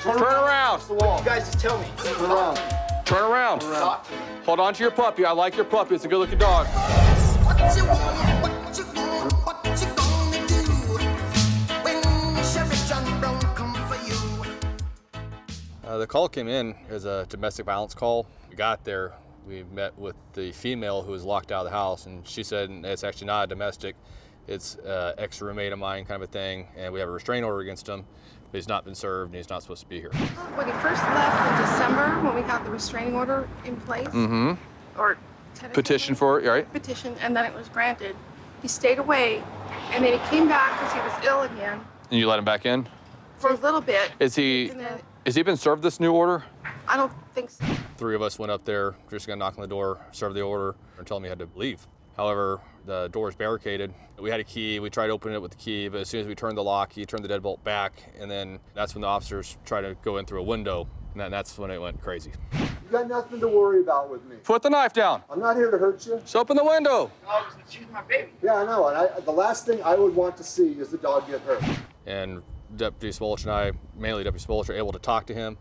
Turn around. You guys just tell me. Turn around. Turn around. Talk to me. Hold on to your puppy. I like your puppy. It's a good-looking dog. What you gonna do when Sheriff John Brown come for you? The call came in as a domestic violence call. We got there. We met with the female who was locked out of the house, and she said it's actually not a domestic. It's ex-roommate of mine kind of a thing, and we have a restraining order against him, but he's not been served, and he's not supposed to be here. When he first left in December, when we got the restraining order in place, or Petition for it, right? petition, and then it was granted, he stayed away, and then he came back because he was ill again And you let him back in? for a little bit. Is he And then, been served this new order? I don't think so. 3 of us went up there, just gonna knock on the door, serve the order, and tell him he had to leave. However, the door is barricaded. We had a key, we tried opening it with the key, but as soon as we turned the lock, he turned the deadbolt back, and then that's when the officers tried to go in through a window, and that's when it went crazy. You got nothing to worry about with me. Put the knife down. I'm not here to hurt you. Just open the window. She's my baby. Yeah, I know, and the last thing I would want to see is the dog get hurt. And Deputy Smolch and I, mainly Deputy Smolch, were able to talk to him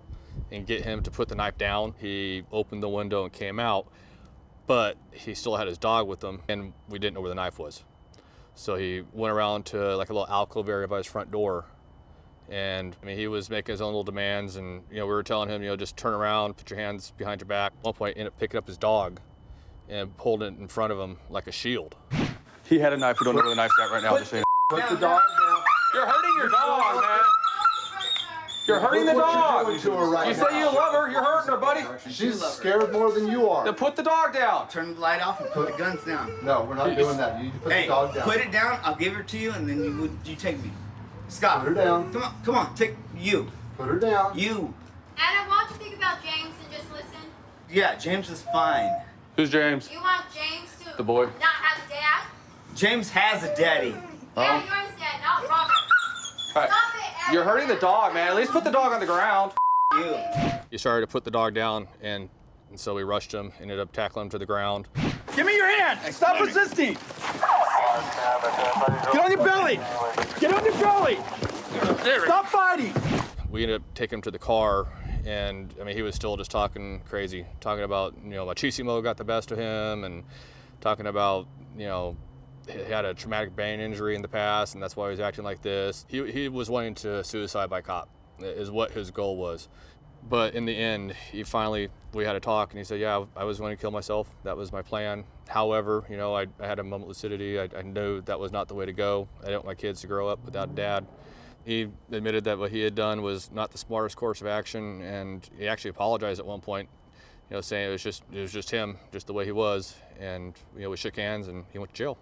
and get him to put the knife down. He opened the window and came out, but he still had his dog with him, and we didn't know where the knife was. So he went around to like a little alcove area by his front door, and I mean, he was making his own little demands, and we were telling him, just turn around, put your hands behind your back. At one point, he ended up picking up his dog and holding it in front of him like a shield. He had a knife. We don't know where the knife's at right now. Just saying. Put the dog down. You're hurting your dog, man. You're hurting the Look what dog. you're doing to her right You say now. you love her. You're hurting her, buddy. She's scared more than you are. Then put the dog down. Turn the light off and put the guns down. No, we're not doing that. You need to put Hey, the dog down. put it down. I'll give it to you, and then you take me. Scott, Put her down. Come on, take you. Put her down. You. Anna, why don't you think about James and just listen? Yeah, James is fine. Who's James? You want James to The boy. not have a dad? James has a daddy. Yeah, you're his dad, not Robert. All right. Stop it, Anna. You're hurting the dog, man. At least put the dog on the ground. You. He started to put the dog down, and so we rushed him, ended up tackling him to the ground. Give me your hand! Stop resisting! Get on your belly! Get on your belly! Stop fighting! We ended up taking him to the car, and I mean, he was still just talking crazy, talking about, machismo got the best of him, and talking about, he had a traumatic brain injury in the past, and that's why he was acting like this. He was wanting to suicide by cop, is what his goal was. But in the end, we had a talk, and he said, yeah, I was wanting to kill myself. That was my plan. However, I had a moment of lucidity. I knew that was not the way to go. I didn't want my kids to grow up without a dad. He admitted that what he had done was not the smartest course of action, and he actually apologized at one point, saying it was just him, just the way he was. And we shook hands, and he went to jail.